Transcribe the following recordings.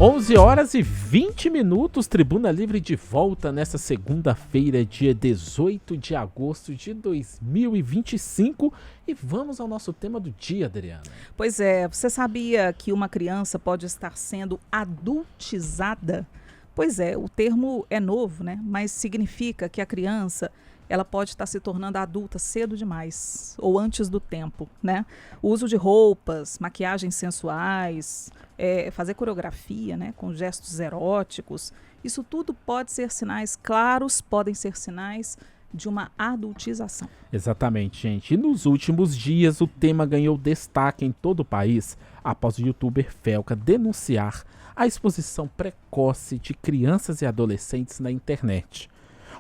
11 horas e 20 minutos, Tribuna Livre de volta nessa segunda-feira, dia 18 de agosto de 2025. E vamos ao nosso tema do dia, Adriana. Pois é, você sabia que uma criança pode estar sendo adultizada? Pois é, o termo é novo, né? Mas significa que a criança ela pode estar se tornando adulta cedo demais ou antes do tempo, né? O uso de roupas, maquiagens sensuais, fazer coreografia, né, com gestos eróticos, isso tudo pode ser sinais claros, podem ser sinais de uma adultização. Exatamente, gente. E nos últimos dias o tema ganhou destaque em todo o país após o youtuber Felca denunciar a exposição precoce de crianças e adolescentes na internet.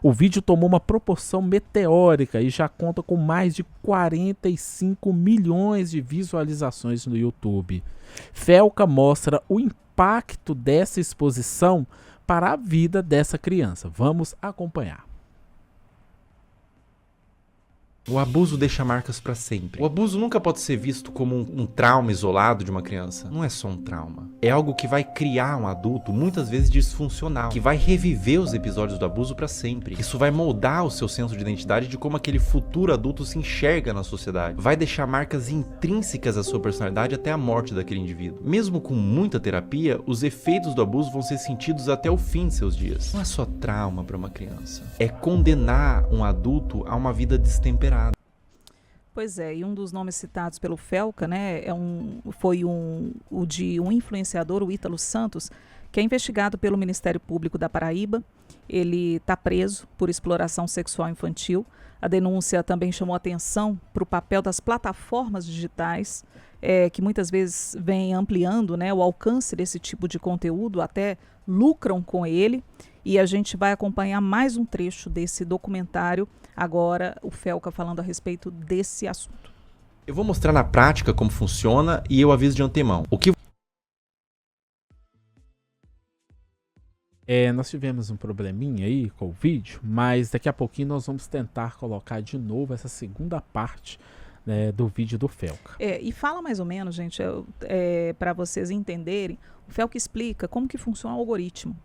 O vídeo tomou uma proporção meteórica e já conta com mais de 45 milhões de visualizações no YouTube. Felca mostra o impacto dessa exposição para a vida dessa criança. Vamos acompanhar. O abuso deixa marcas para sempre. O abuso nunca pode ser visto como um trauma isolado de uma criança. Não é só um trauma. É algo que vai criar um adulto muitas vezes disfuncional, que vai reviver os episódios do abuso para sempre. Isso vai moldar o seu senso de identidade de como aquele futuro adulto se enxerga na sociedade. Vai deixar marcas intrínsecas à sua personalidade até a morte daquele indivíduo. Mesmo com muita terapia, os efeitos do abuso vão ser sentidos até o fim de seus dias. Não é só trauma para uma criança. É condenar um adulto a uma vida destemperada. Pois é, e um dos nomes citados pelo Felca, né, foi o de um influenciador, o Ítalo Santos, que é investigado pelo Ministério Público da Paraíba. Ele está preso por exploração sexual infantil. A denúncia também chamou atenção para o papel das plataformas digitais, que muitas vezes vêm ampliando, né, o alcance desse tipo de conteúdo, até lucram com ele. E a gente vai acompanhar mais um trecho desse documentário, agora o Felca falando a respeito desse assunto. Eu vou mostrar na prática como funciona e eu aviso de antemão. Nós tivemos um probleminha aí com o vídeo, mas daqui a pouquinho nós vamos tentar colocar de novo essa segunda parte, né, do vídeo do Felca. E fala mais ou menos, gente, para vocês entenderem, o Felca explica como que funciona o algoritmo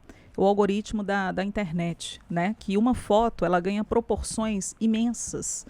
da internet, né? Que uma foto ela ganha proporções imensas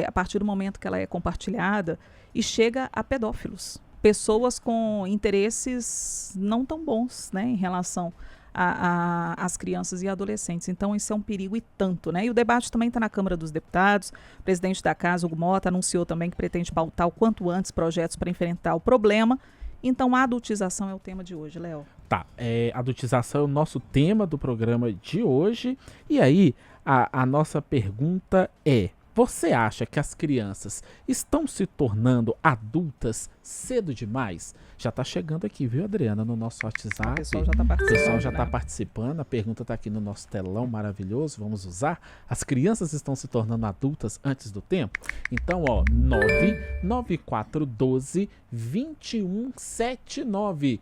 a partir do momento que ela é compartilhada e chega a pedófilos, pessoas com interesses não tão bons, né, em relação às crianças e adolescentes. Então isso é um perigo e tanto, né? E o debate também está na Câmara dos Deputados. O presidente da casa, Hugo Mota, anunciou também que pretende pautar o quanto antes projetos para enfrentar o problema. Então, a adultização é o tema de hoje, Léo. Tá, adultização é o nosso tema do programa de hoje. E aí, a nossa pergunta é: você acha que as crianças estão se tornando adultas cedo demais? Já tá chegando aqui, viu, Adriana, no nosso WhatsApp. O pessoal já tá participando. O pessoal já tá participando. A pergunta tá aqui no nosso telão maravilhoso. Vamos usar. As crianças estão se tornando adultas antes do tempo? Então, 99412-2179.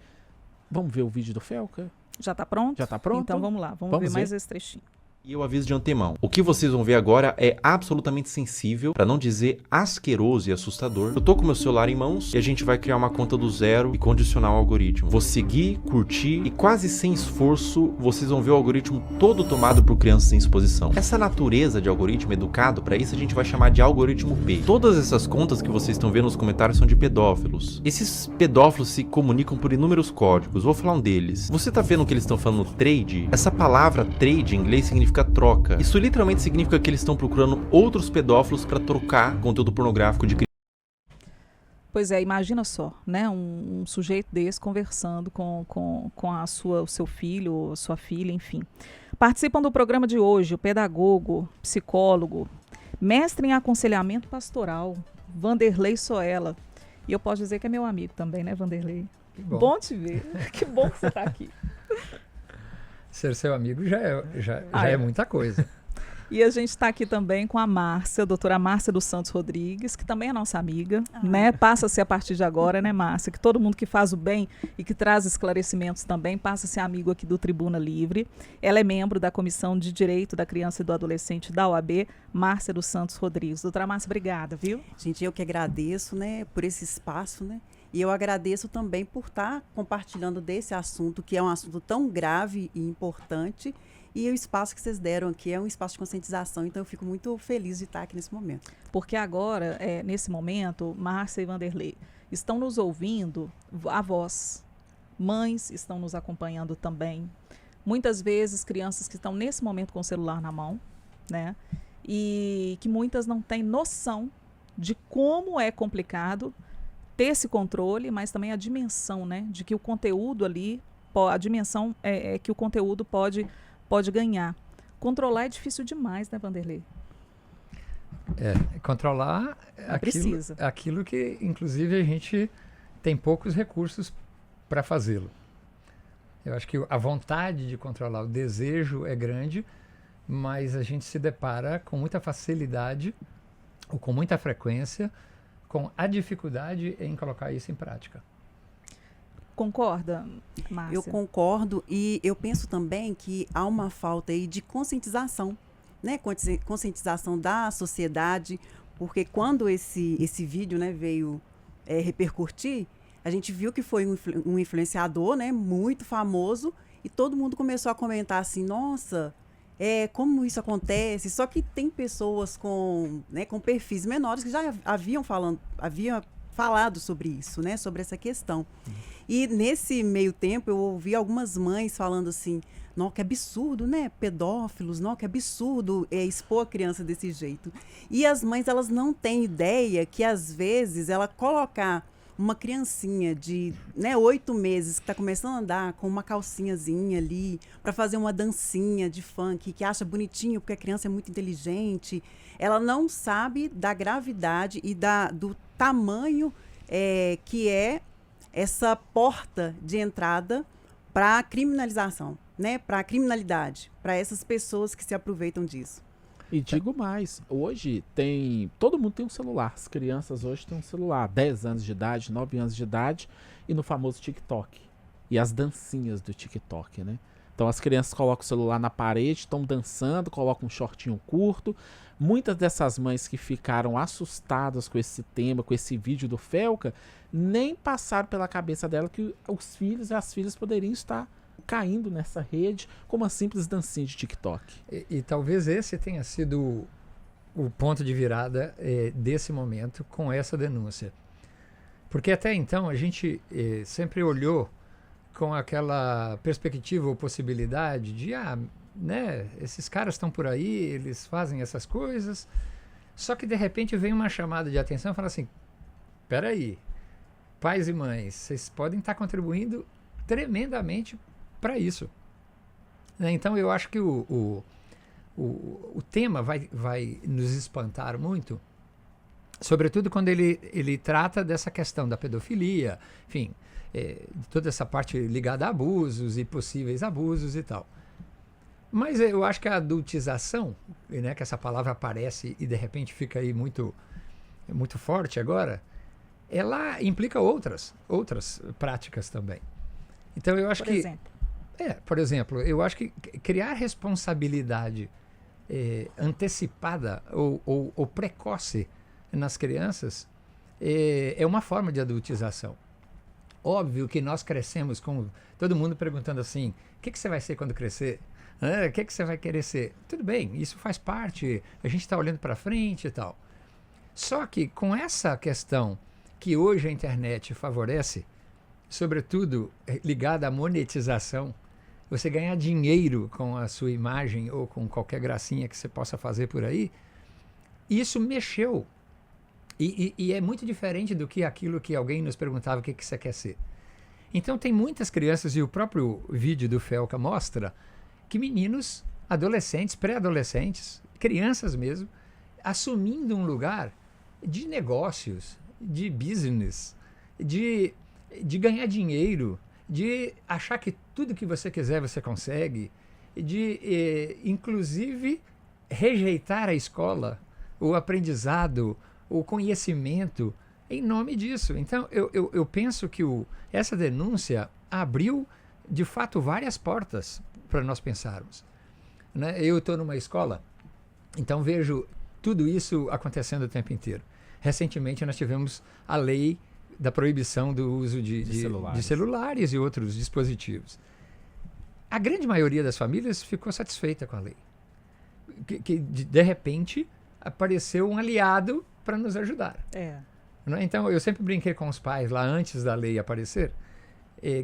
Vamos ver o vídeo do Felca? Já tá pronto? Já tá pronto? Então vamos lá, vamos ver mais esse trechinho. E eu aviso de antemão. O que vocês vão ver agora é absolutamente sensível, para não dizer asqueroso e assustador. Eu tô com meu celular em mãos e a gente vai criar uma conta do zero e condicionar o algoritmo. Vou seguir, curtir e quase sem esforço vocês vão ver o algoritmo todo tomado por crianças em exposição. Essa natureza de algoritmo educado, para isso a gente vai chamar de algoritmo P. Todas essas contas que vocês estão vendo nos comentários são de pedófilos. Esses pedófilos se comunicam por inúmeros códigos. Vou falar um deles. Você tá vendo que eles estão falando trade? Essa palavra trade em inglês significa troca. Isso literalmente significa que eles estão procurando outros pedófilos para trocar conteúdo pornográfico de criança. Pois é, imagina só, né, um sujeito desse conversando com o seu filho, a sua filha, enfim. Participam do programa de hoje o pedagogo, psicólogo, mestre em aconselhamento pastoral, Vanderlei Soela. E eu posso dizer que é meu amigo também, né, Vanderlei? Que bom. Bom te ver. Que bom que você está aqui. Ser seu amigo já é muita coisa. E a gente está aqui também com a Márcia, a doutora Márcia dos Santos Rodrigues, que também é nossa amiga, né? Passa a ser a partir de agora, né, Márcia? Que todo mundo que faz o bem e que traz esclarecimentos também passa a ser amigo aqui do Tribuna Livre. Ela é membro da Comissão de Direito da Criança e do Adolescente da OAB, Márcia dos Santos Rodrigues. Doutora Márcia, obrigada, viu? Gente, eu que agradeço, né, por esse espaço, né? E eu agradeço também por estar compartilhando desse assunto, que é um assunto tão grave e importante, e o espaço que vocês deram aqui é um espaço de conscientização, então eu fico muito feliz de estar aqui nesse momento. Porque agora, nesse momento, Márcia e Vanderlei estão nos ouvindo, avós, mães estão nos acompanhando também. Muitas vezes, crianças que estão nesse momento com o celular na mão, né? E que muitas não têm noção de como é complicado ter esse controle, mas também a dimensão, né? De que o conteúdo ali, a dimensão é que o conteúdo pode ganhar. Controlar é difícil demais, né, Vanderlei? Controlar aquilo que, inclusive, a gente tem poucos recursos para fazê-lo. Eu acho que a vontade de controlar, o desejo é grande, mas a gente se depara com muita facilidade ou com muita frequência com a dificuldade em colocar isso em prática. Concorda, Márcia? Eu concordo, e eu penso também que há uma falta aí de conscientização, né? Conscientização da sociedade, porque quando esse vídeo, né, veio repercutir, a gente viu que foi um influenciador, né, muito famoso, e todo mundo começou a comentar assim, nossa, como isso acontece? Só que tem pessoas com perfis menores que já haviam falado sobre isso, né, sobre essa questão. E nesse meio tempo eu ouvi algumas mães falando assim, não, que absurdo, né, pedófilos, não, que absurdo expor a criança desse jeito. E as mães, elas não têm ideia que às vezes ela colocar uma criancinha de 8 meses que está começando a andar com uma calcinhazinha ali para fazer uma dancinha de funk, que acha bonitinho porque a criança é muito inteligente, ela não sabe da gravidade e do tamanho que é essa porta de entrada para a criminalização, né? Para a criminalidade, para essas pessoas que se aproveitam disso. E digo mais, hoje todo mundo tem um celular, as crianças hoje têm um celular, 10 anos de idade, 9 anos de idade, e no famoso TikTok, e as dancinhas do TikTok, né? Então as crianças colocam o celular na parede, estão dançando, colocam um shortinho curto. Muitas dessas mães que ficaram assustadas com esse tema, com esse vídeo do Felca, nem passaram pela cabeça dela que os filhos e as filhas poderiam estar caindo nessa rede com uma simples dancinha de TikTok. E talvez esse tenha sido o ponto de virada desse momento com essa denúncia. Porque até então a gente sempre olhou com aquela perspectiva ou possibilidade de, né, esses caras estão por aí, eles fazem essas coisas, só que de repente vem uma chamada de atenção e fala assim, peraí, pais e mães, vocês podem estar contribuindo tremendamente para isso. Então eu acho que o tema vai nos espantar muito, sobretudo quando ele trata dessa questão da pedofilia, enfim, toda essa parte ligada a abusos e possíveis abusos e tal. Mas eu acho que a adultização, né, que essa palavra aparece e de repente fica aí muito, muito forte agora, ela implica outras práticas também. Então eu acho por exemplo, eu acho que criar responsabilidade antecipada ou precoce nas crianças é uma forma de adultização. Óbvio que nós crescemos com todo mundo perguntando assim, o que você vai ser quando crescer? O que você vai querer ser? Tudo bem, isso faz parte, a gente está olhando para frente e tal. Só que com essa questão que hoje a internet favorece, sobretudo ligada à monetização, você ganhar dinheiro com a sua imagem ou com qualquer gracinha que você possa fazer por aí, isso mexeu. E é muito diferente do que aquilo que alguém nos perguntava o que você quer ser. Então tem muitas crianças, e o próprio vídeo do Felca mostra, que meninos, adolescentes, pré-adolescentes, crianças mesmo, assumindo um lugar de negócios, de business, de ganhar dinheiro, de achar que tudo que você quiser você consegue, de inclusive rejeitar a escola, o aprendizado, o conhecimento em nome disso. Então eu penso que essa denúncia abriu de fato várias portas para nós pensarmos, né? Eu estou numa escola, então vejo tudo isso acontecendo o tempo inteiro. Recentemente nós tivemos a lei da proibição do uso De celulares. de celulares e outros dispositivos. A grande maioria das famílias ficou satisfeita com a lei. Que de repente, apareceu um aliado para nos ajudar. Não é? Então, eu sempre brinquei com os pais lá antes da lei aparecer,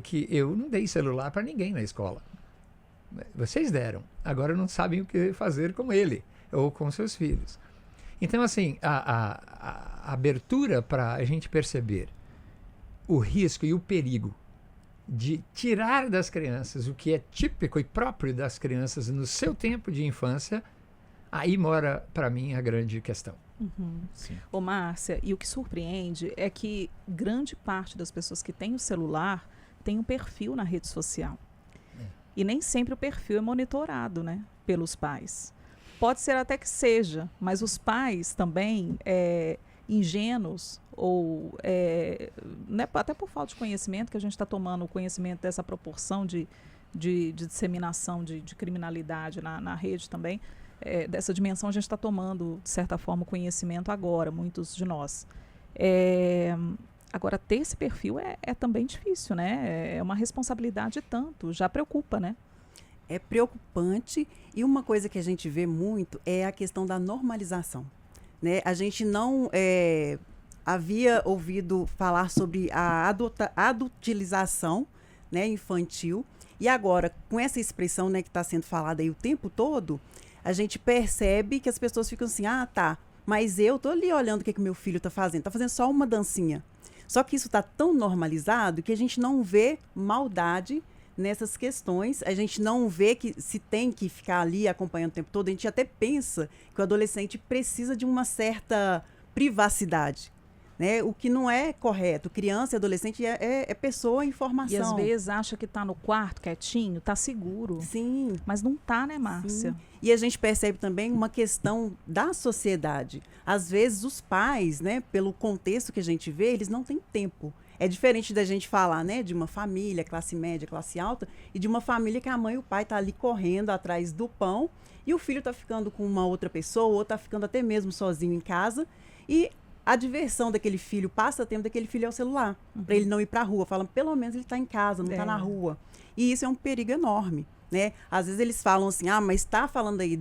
que eu não dei celular para ninguém na escola. Vocês deram. Agora não sabem o que fazer com ele ou com seus filhos. Então, assim, a abertura para a gente perceber o risco e o perigo de tirar das crianças o que é típico e próprio das crianças no seu tempo de infância, aí mora, para mim, a grande questão. Sim. Ô, Márcia, e o que surpreende é que grande parte das pessoas que têm o celular tem um perfil na rede social. E nem sempre o perfil é monitorado, né, pelos pais. Pode ser até que seja, mas os pais também, ingênuos, ou né, até por falta de conhecimento, que a gente está tomando o conhecimento dessa proporção de disseminação de criminalidade na rede também, dessa dimensão a gente está tomando, de certa forma, o conhecimento agora, muitos de nós. Agora, ter esse perfil é também difícil, né? É uma responsabilidade tanto, já preocupa, né? É preocupante, e uma coisa que a gente vê muito é a questão da normalização, né? A gente não havia ouvido falar sobre a adultização, né, infantil, e agora, com essa expressão, né, que está sendo falada aí o tempo todo, a gente percebe que as pessoas ficam assim, tá, mas eu tô ali olhando o que meu filho está fazendo só uma dancinha. Só que isso está tão normalizado que a gente não vê maldade nessas questões, a gente não vê que se tem que ficar ali acompanhando o tempo todo, a gente até pensa que o adolescente precisa de uma certa privacidade, né? O que não é correto. Criança e adolescente é pessoa em formação. E às vezes acha que está no quarto quietinho, está seguro. Sim. Mas não está, né, Márcia? Sim. E a gente percebe também uma questão da sociedade. Às vezes os pais, né, pelo contexto que a gente vê, eles não têm tempo. É diferente da gente falar, né, de uma família, classe média, classe alta, e de uma família que a mãe e o pai tá ali correndo atrás do pão, e o filho tá ficando com uma outra pessoa, ou tá ficando até mesmo sozinho em casa, e a diversão daquele filho, o passatempo daquele filho é o celular, para ele não ir para a rua. Falam, pelo menos ele está em casa, não está na rua. E isso é um perigo enorme, né? Às vezes eles falam assim, mas está falando aí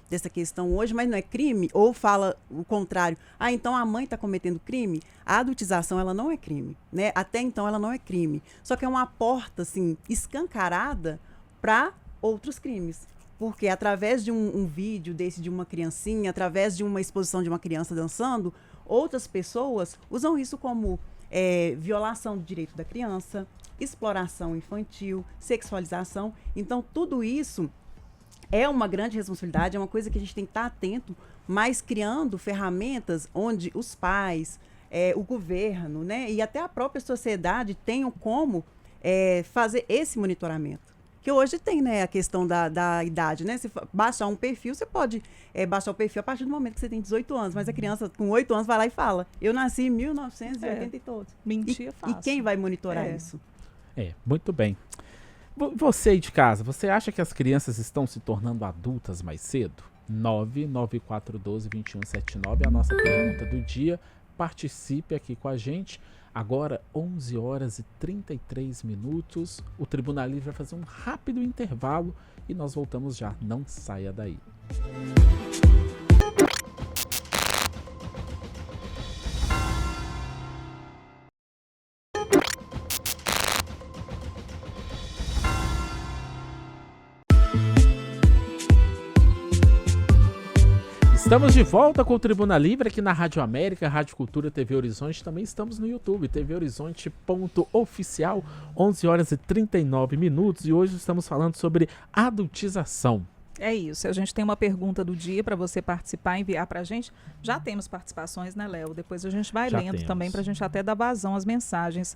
dessa questão hoje, mas não é crime? Ou fala o contrário, então a mãe está cometendo crime? A adultização, ela não é crime, né? Até então ela não é crime. Só que é uma porta, assim, escancarada para outros crimes. Porque através de um vídeo desse de uma criancinha, através de uma exposição de uma criança dançando, outras pessoas usam isso como violação do direito da criança, exploração infantil, sexualização. Então, tudo isso é uma grande responsabilidade, é uma coisa que a gente tem que estar atento, mas criando ferramentas onde os pais, o governo, né, e até a própria sociedade tenham como fazer esse monitoramento. Que hoje tem, né, a questão da idade, né? Se baixar um perfil, você pode baixar o perfil a partir do momento que você tem 18 anos, mas a criança com 8 anos vai lá e fala, eu nasci em 1980 e todos. Mentir é fácil. E quem vai monitorar isso? Muito bem. Você aí de casa, você acha que as crianças estão se tornando adultas mais cedo? 99412-2179 é a nossa pergunta do dia. Participe aqui com a gente. Agora, 11 horas e 33 minutos. O Tribuna Livre vai fazer um rápido intervalo e nós voltamos já. Não saia daí. Estamos de volta com o Tribuna Livre aqui na Rádio América, Rádio Cultura, TV Horizonte. Também estamos no YouTube, tvhorizonte.oficial, 11 horas e 39 minutos. E hoje estamos falando sobre adultização. É isso, a gente tem uma pergunta do dia para você participar e enviar para a gente. Já temos participações, né, Léo? Depois a gente vai lendo também para a gente até dar vazão às mensagens,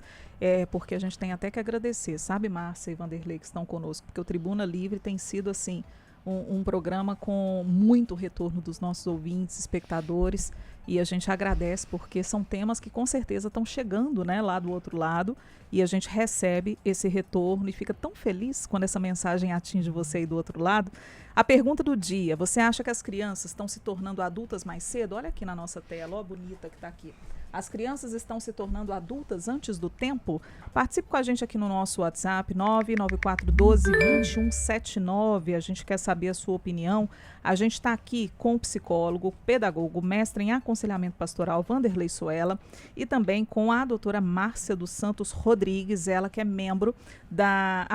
porque a gente tem até que agradecer, sabe, Márcia e Vanderlei, que estão conosco, porque o Tribuna Livre tem sido, assim, um programa com muito retorno dos nossos ouvintes, espectadores, E a gente agradece porque são temas que com certeza estão chegando, né, lá do outro lado, e a gente recebe esse retorno e fica tão feliz quando essa mensagem atinge você aí do outro lado. A pergunta do dia: você acha que as crianças estão se tornando adultas mais cedo? Olha aqui na nossa tela, ó, bonita que está aqui. As crianças estão se tornando adultas antes do tempo? Participe com a gente aqui no nosso WhatsApp, 99412-2179. A gente quer saber a sua opinião. A gente está aqui com o psicólogo, pedagogo, mestre em aconselhamento pastoral, Vanderlei Soela, e também com a doutora Márcia dos Santos Rodrigues, ela que é membro da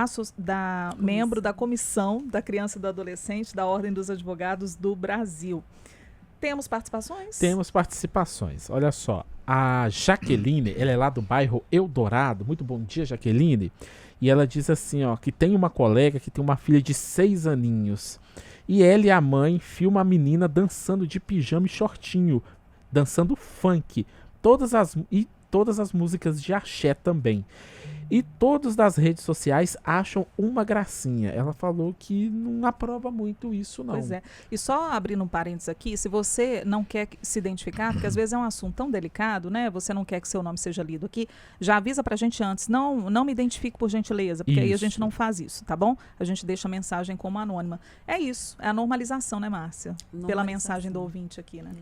Comissão da Criança e do Adolescente da Ordem dos Advogados do Brasil. Temos participações? Temos participações. Olha só, a Jaqueline, ela é lá do bairro Eldorado. Muito bom dia, Jaqueline. E ela diz assim, ó, que tem uma colega que tem uma filha de 6 aninhos. E ela e a mãe filmam a menina dançando de pijama e shortinho, dançando funk. Todas as músicas de axé também. E todos das redes sociais acham uma gracinha. Ela falou que não aprova muito isso, não. Pois é. E só abrindo um parênteses aqui, se você não quer se identificar, porque às vezes é um assunto tão delicado, né? Você não quer que seu nome seja lido aqui, já avisa pra gente antes. Não me identifique, por gentileza, porque aí a gente não faz isso, tá bom? A gente deixa a mensagem como anônima. É isso, é a normalização, né, Márcia? Pela mensagem do ouvinte aqui, né?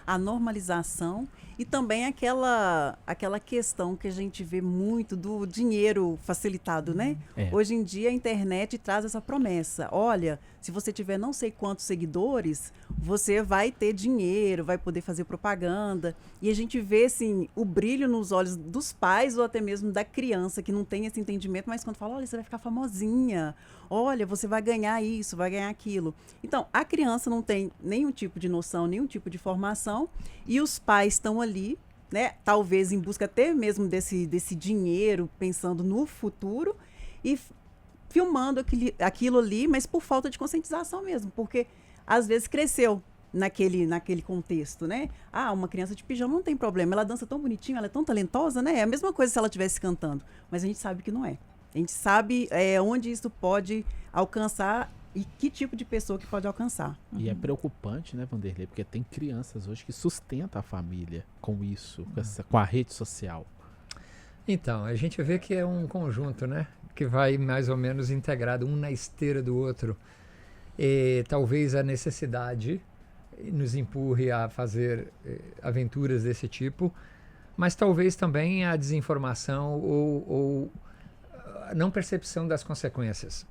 A normalização e também aquela questão que a gente vê muito do dinheiro facilitado, né? Hoje em dia a internet traz essa promessa. Olha, se você tiver não sei quantos seguidores, você vai ter dinheiro, vai poder fazer propaganda. E a gente vê, assim, o brilho nos olhos dos pais ou até mesmo da criança que não tem esse entendimento, mas quando fala, olha, você vai ficar famosinha, olha, você vai ganhar isso, vai ganhar aquilo. Então, a criança não tem nenhum tipo de noção, nenhum tipo de formação, e os pais estão ali, né, talvez em busca até mesmo desse dinheiro, pensando no futuro, e filmando aquilo ali, mas por falta de conscientização mesmo, porque às vezes cresceu naquele contexto, né? Ah, uma criança de pijama não tem problema, ela dança tão bonitinho, ela é tão talentosa, né? É a mesma coisa se ela estivesse cantando, mas a gente sabe que não é. A gente sabe onde isso pode alcançar e que tipo de pessoa que pode alcançar. E é preocupante, né, Vanderlei? Porque tem crianças hoje que sustentam a família com isso, com a rede social. Então, a gente vê que é um conjunto, né? Que vai mais ou menos integrado, um na esteira do outro. E talvez a necessidade nos empurre a fazer aventuras desse tipo, mas talvez também a desinformação ou a não percepção das consequências.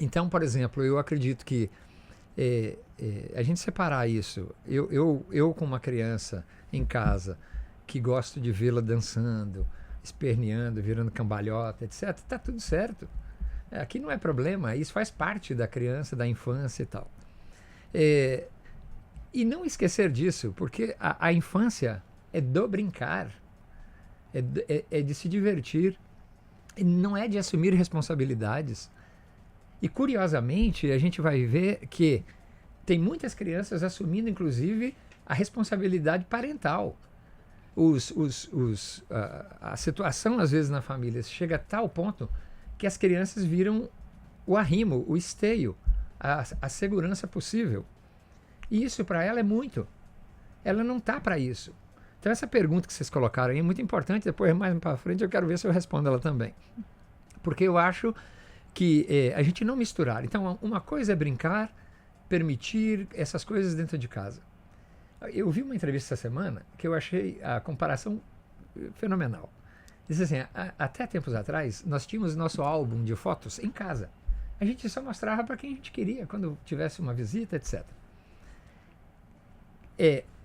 Então, por exemplo, eu acredito que a gente separar isso, eu com uma criança em casa que gosto de vê-la dançando, esperneando, virando cambalhota, etc., tá tudo certo. Aqui não é problema, isso faz parte da criança, da infância e tal. E não esquecer disso, porque a infância é do brincar, é de se divertir, não é de assumir responsabilidades. E, curiosamente, a gente vai ver que tem muitas crianças assumindo, inclusive, a responsabilidade parental. A situação, às vezes, na família chega a tal ponto que as crianças viram o arrimo, o esteio, a segurança possível. E isso, para ela, é muito. Ela não está para isso. Então, essa pergunta que vocês colocaram aí é muito importante. Depois, mais para frente, eu quero ver se eu respondo ela também. Porque eu acho que a gente não misturar. Então, uma coisa é brincar, permitir essas coisas dentro de casa. Eu vi uma entrevista essa semana que eu achei a comparação fenomenal. Diz assim, até tempos atrás, nós tínhamos nosso álbum de fotos em casa. A gente só mostrava para quem a gente queria, quando tivesse uma visita, etc.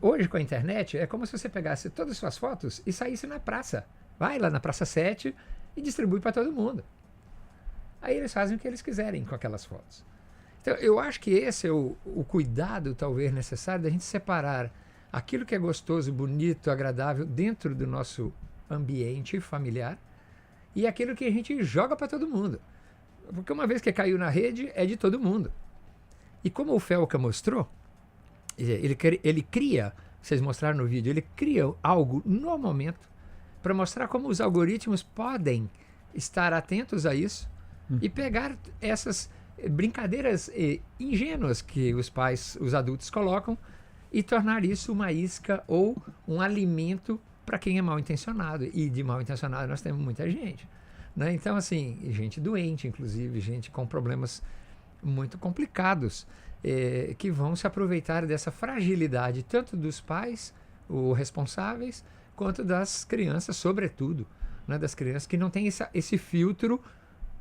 Hoje, com a internet, é como se você pegasse todas as suas fotos e saísse na praça. Vai lá na Praça 7 e distribui para todo mundo. Aí eles fazem o que eles quiserem com aquelas fotos. Então, eu acho que esse é o cuidado, talvez, necessário da gente separar aquilo que é gostoso, bonito, agradável dentro do nosso ambiente familiar e aquilo que a gente joga para todo mundo. Porque uma vez que caiu na rede, é de todo mundo. E como o Felca mostrou, ele cria, vocês mostraram no vídeo, ele cria algo no momento para mostrar como os algoritmos podem estar atentos a isso e pegar essas brincadeiras ingênuas que os pais, os adultos colocam e tornar isso uma isca ou um alimento para quem é mal intencionado. E de mal intencionado nós temos muita gente, né? Então, assim, gente doente, inclusive, gente com problemas muito complicados, que vão se aproveitar dessa fragilidade, tanto dos pais, os responsáveis, quanto das crianças, sobretudo, né? Das crianças que não têm esse filtro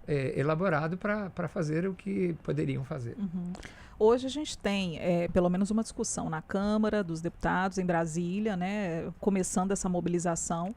elaborado para fazer o que poderiam fazer. Uhum. Hoje a gente tem pelo menos uma discussão na Câmara dos Deputados, em Brasília, né, começando essa mobilização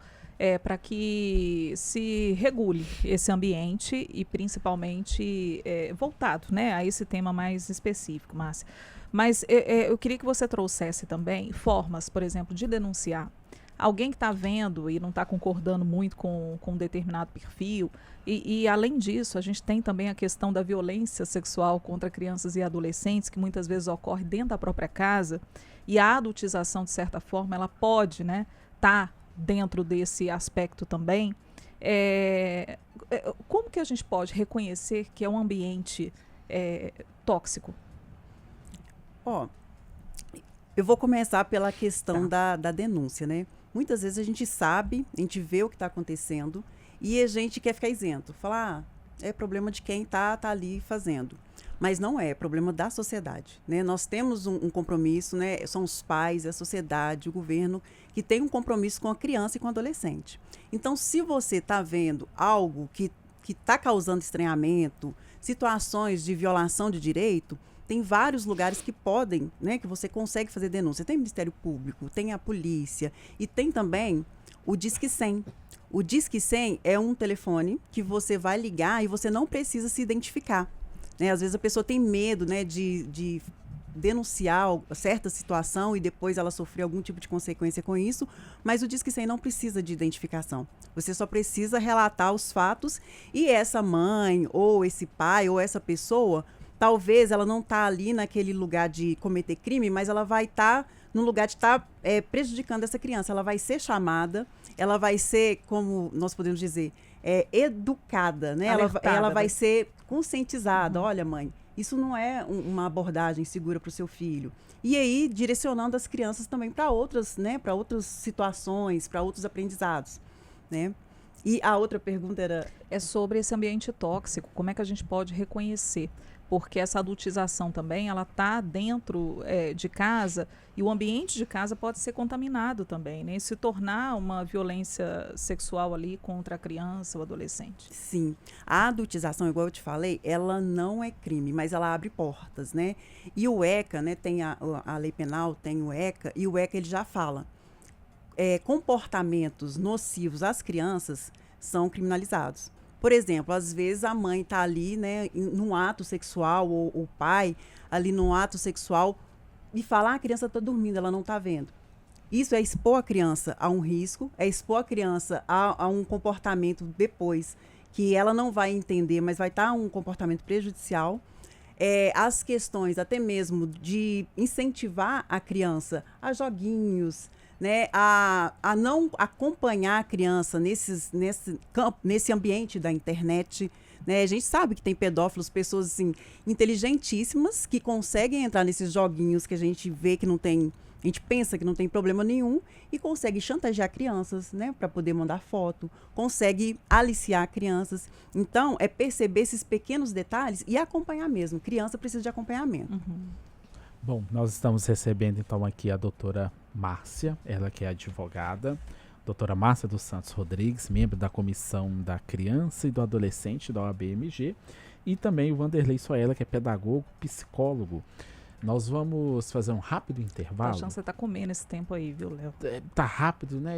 para que se regule esse ambiente e principalmente voltado, né, a esse tema mais específico, Márcia. Mas eu queria que você trouxesse também formas, por exemplo, de denunciar. Alguém que está vendo e não está concordando muito com um determinado perfil. E, além disso, a gente tem também a questão da violência sexual contra crianças e adolescentes, que muitas vezes ocorre dentro da própria casa. E a adultização, de certa forma, ela pode, né, tá dentro desse aspecto também. Como que a gente pode reconhecer que é um ambiente tóxico? Eu vou começar pela questão da denúncia, né? Muitas vezes a gente sabe, a gente vê o que está acontecendo e a gente quer ficar isento. Falar, é problema de quem está ali fazendo. Mas não é problema da sociedade, né? Nós temos um compromisso, né? São os pais, a sociedade, o governo, que tem um compromisso com a criança e com o adolescente. Então, se você está vendo algo que está causando estranhamento, situações de violação de direito, tem vários lugares que podem, né, que você consegue fazer denúncia. Tem o Ministério Público, tem a polícia e tem também o Disque 100. O Disque 100 é um telefone que você vai ligar e você não precisa se identificar, né? Às vezes a pessoa tem medo, né, de denunciar certa situação e depois ela sofrer algum tipo de consequência com isso, mas o Disque 100 não precisa de identificação. Você só precisa relatar os fatos e essa mãe ou esse pai ou essa pessoa, talvez ela não está ali naquele lugar de cometer crime, mas ela vai estar no lugar de estar prejudicando essa criança. Ela vai ser chamada, ela vai ser, como nós podemos dizer, educada, né? Ela vai ser conscientizada. Uhum. Olha, mãe, isso não é uma abordagem segura para o seu filho. E aí, direcionando as crianças também para outras, né? Para outras situações, para outros aprendizados, né? E a outra pergunta era... É sobre esse ambiente tóxico. Como é que a gente pode reconhecer? Porque essa adultização também, ela está dentro de casa e o ambiente de casa pode ser contaminado também, né? E se tornar uma violência sexual ali contra a criança ou adolescente. Sim. A adultização, igual eu te falei, ela não é crime, mas ela abre portas, né? E o ECA, né, tem a lei penal, tem o ECA, e o ECA ele já fala. Comportamentos nocivos às crianças são criminalizados. Por exemplo, às vezes a mãe está ali, né, num ato sexual, ou o pai ali num ato sexual, e fala, a criança está dormindo, ela não está vendo. Isso é expor a criança a um risco, é expor a criança a um comportamento depois que ela não vai entender, mas vai estar um comportamento prejudicial. As questões até mesmo de incentivar a criança a joguinhos, né, a não acompanhar a criança nesse ambiente da internet, né? A gente sabe que tem pedófilos, pessoas assim, inteligentíssimas que conseguem entrar nesses joguinhos que a gente vê que não tem, a gente pensa que não tem problema nenhum e consegue chantagear crianças, né, para poder mandar foto, consegue aliciar crianças. Então, é perceber esses pequenos detalhes e acompanhar mesmo. Criança precisa de acompanhamento. Uhum. Bom, nós estamos recebendo então aqui a doutora Márcia, ela que é advogada, doutora Márcia dos Santos Rodrigues, membro da Comissão da Criança e do Adolescente da OAB-MG, e também o Vanderlei Soela, que é pedagogo, psicólogo. Nós vamos fazer um rápido intervalo. Tô achando que você tá comendo esse tempo aí, viu, Léo? Tá rápido, né?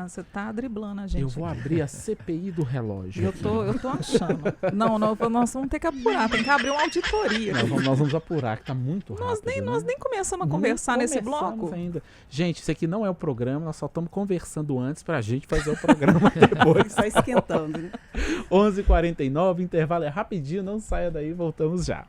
Você tá driblando a gente. Eu vou abrir a CPI do relógio. Eu tô achando. Não, nós vamos ter que apurar, tem que abrir uma auditoria. Nós vamos apurar, que tá muito rápido. Nós nem começamos a conversar nesse bloco. Ainda. Gente, isso aqui não é o programa, nós só estamos conversando antes pra gente fazer o programa depois. Só esquentando, né? 11h49, intervalo é rapidinho, não saia daí, voltamos já.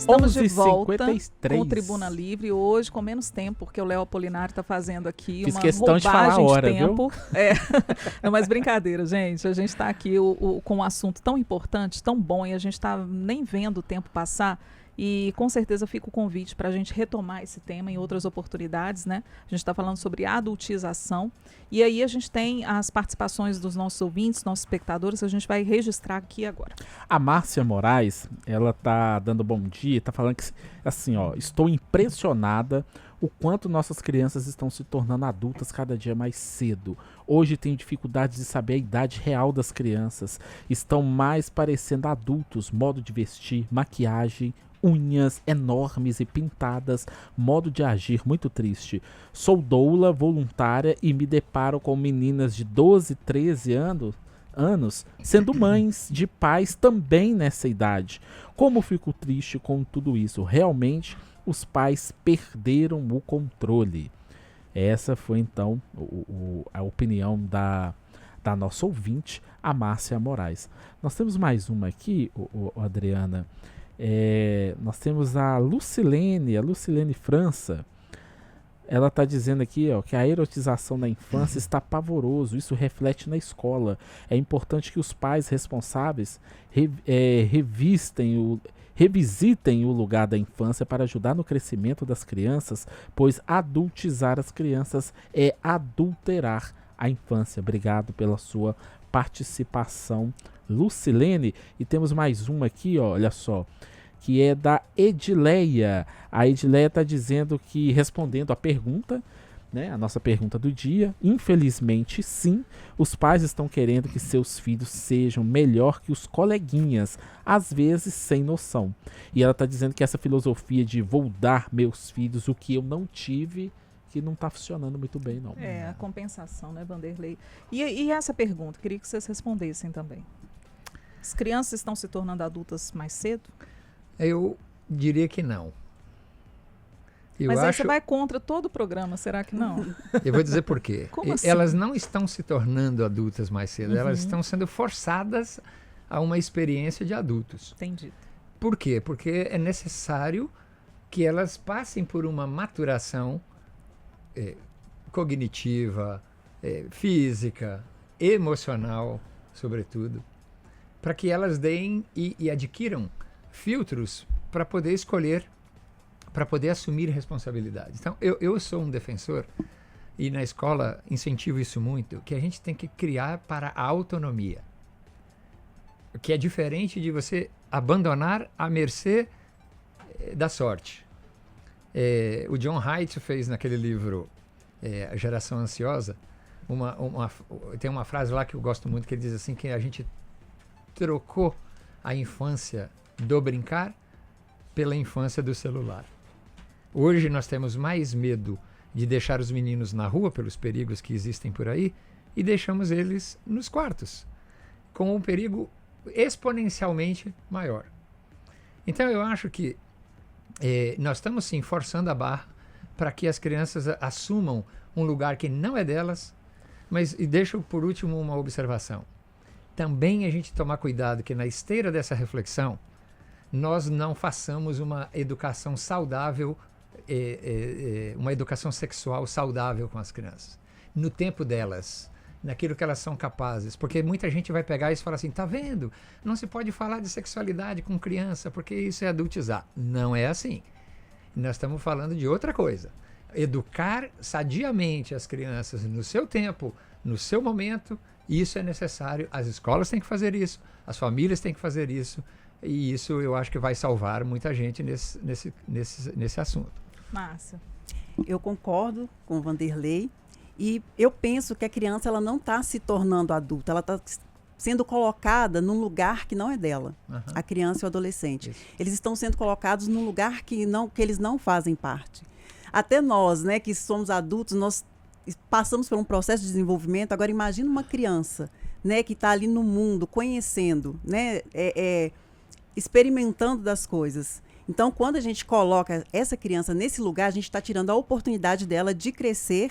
Estamos de volta 11h53. com o Tribuna Livre, hoje com menos tempo, porque o Léo Apolinário está fazendo aqui Fiz uma questão de falar a roubagem hora, de tempo. É, mas brincadeira, gente. A gente está aqui com um assunto tão importante, tão bom, e a gente está nem vendo o tempo passar. E com certeza fica o convite para a gente retomar esse tema em outras oportunidades, né? A gente está falando sobre adultização. E aí a gente tem as participações dos nossos ouvintes, nossos espectadores, que a gente vai registrar aqui agora. A Márcia Moraes, ela tá dando bom dia, tá falando que, assim, ó, estou impressionada o quanto nossas crianças estão se tornando adultas cada dia mais cedo. Hoje tenho dificuldades de saber a idade real das crianças. Estão mais parecendo adultos, modo de vestir, maquiagem, unhas enormes e pintadas, modo de agir muito triste. Sou doula voluntária e me deparo com meninas de 12, 13 anos sendo mães de pais também nessa idade. Como fico triste com tudo isso. Realmente, os pais perderam o controle. Essa foi, então, a opinião da nossa ouvinte, a Márcia Moraes. Nós temos mais uma aqui, Adriana. Nós temos a Lucilene França. Ela está dizendo aqui, ó, que a erotização da infância está pavoroso. Isso reflete na escola. É importante que os pais responsáveis revisitem o lugar da infância para ajudar no crescimento das crianças, pois adultizar as crianças é adulterar a infância. Obrigado pela sua participação, Lucilene. E temos mais uma aqui, ó, olha só, que é da Edileia. A Edileia está dizendo que, respondendo a pergunta, né, a nossa pergunta do dia, infelizmente sim, os pais estão querendo que seus filhos sejam melhor que os coleguinhas, às vezes sem noção. E ela está dizendo que essa filosofia de vou dar meus filhos o que eu não tive, que não está funcionando muito bem, não. É, a compensação, né, Vanderlei? E essa pergunta, queria que vocês respondessem também. As crianças estão se tornando adultas mais cedo? Eu diria que não. Mas aí você vai contra todo o programa, será que não? Eu vou dizer por quê. Como assim? Elas não estão se tornando adultas mais cedo, elas estão sendo forçadas a uma experiência de adultos. Entendi. Por quê? Porque é necessário que elas passem por uma maturação cognitiva, física, emocional, sobretudo, para que elas deem e adquiram filtros para poder escolher, para poder assumir responsabilidades. Então, eu sou um defensor, e na escola incentivo isso muito, que a gente tem que criar para a autonomia, que é diferente de você abandonar à mercê da sorte. O John Haidt fez naquele livro A Geração Ansiosa, tem uma frase lá que eu gosto muito, que ele diz assim, que a gente trocou a infância do brincar pela infância do celular. Hoje nós temos mais medo de deixar os meninos na rua pelos perigos que existem por aí e deixamos eles nos quartos, com um perigo exponencialmente maior. Então eu acho que nós estamos sim forçando a barra para que as crianças assumam um lugar que não é delas, e deixo por último uma observação. Também a gente tomar cuidado que na esteira dessa reflexão nós não façamos uma educação saudável, uma educação sexual saudável com as crianças, no tempo delas, naquilo que elas são capazes, porque muita gente vai pegar isso e falar assim, tá vendo? Não se pode falar de sexualidade com criança, porque isso é adultizar. Não é assim. Nós estamos falando de outra coisa. Educar sadiamente as crianças no seu tempo, no seu momento, isso é necessário. As escolas têm que fazer isso, as famílias têm que fazer isso, e isso eu acho que vai salvar muita gente nesse assunto. Márcia. Eu concordo com o Vanderlei, e eu penso que a criança ela não está se tornando adulta, ela está sendo colocada num lugar que não é dela, a criança e o adolescente. Isso. Eles estão sendo colocados num lugar que eles não fazem parte. Até nós, né, que somos adultos, nós passamos por um processo de desenvolvimento. Agora imagina uma criança, né, que está ali no mundo, conhecendo, né, experimentando das coisas. Então, quando a gente coloca essa criança nesse lugar, a gente está tirando a oportunidade dela de crescer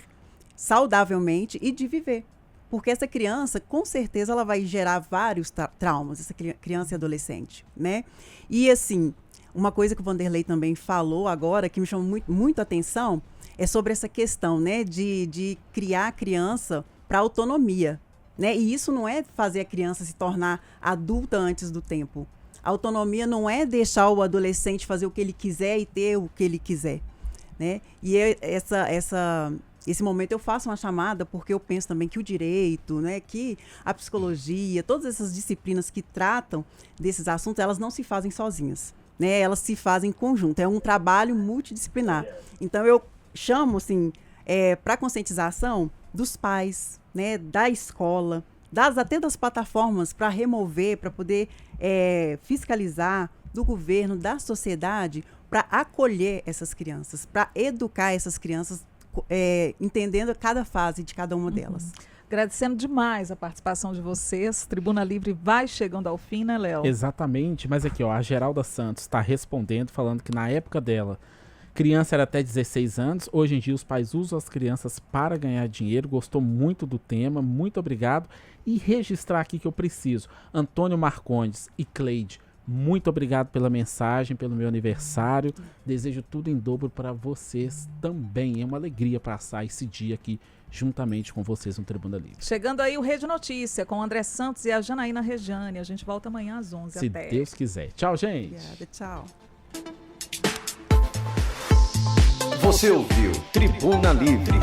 saudavelmente e de viver. Porque essa criança, com certeza, ela vai gerar vários traumas, essa criança e adolescente, né? E, assim, uma coisa que o Vanderlei também falou agora, que me chamou muito a atenção, é sobre essa questão, né, de criar a criança para autonomia, né? E isso não é fazer a criança se tornar adulta antes do tempo. A autonomia não é deixar o adolescente fazer o que ele quiser e ter o que ele quiser, né? E esse momento eu faço uma chamada porque eu penso também que o direito, né, que a psicologia, todas essas disciplinas que tratam desses assuntos, elas não se fazem sozinhas, né? Elas se fazem em conjunto. É um trabalho multidisciplinar. Então eu chamo, assim, para a conscientização dos pais, né, da escola, até das plataformas para remover, para poder fiscalizar, do governo, da sociedade, para acolher essas crianças, para educar essas crianças, entendendo cada fase de cada uma delas. Agradecendo demais a participação de vocês. Tribuna Livre vai chegando ao fim, né, Léo? Exatamente, mas aqui, ó, a Geralda Santos está respondendo, falando que na época dela, criança era até 16 anos, hoje em dia os pais usam as crianças para ganhar dinheiro, gostou muito do tema, muito obrigado. E registrar aqui que eu preciso, Antônio Marcondes e Cleide, muito obrigado pela mensagem, pelo meu aniversário, desejo tudo em dobro para vocês também, é uma alegria passar esse dia aqui juntamente com vocês no Tribuna Livre. Chegando aí o Rede Notícia com o André Santos e a Janaína Rejane, a gente volta amanhã às 11h. Se até. Deus quiser. Tchau, gente. Obrigada, tchau. Você ouviu Tribuna Livre.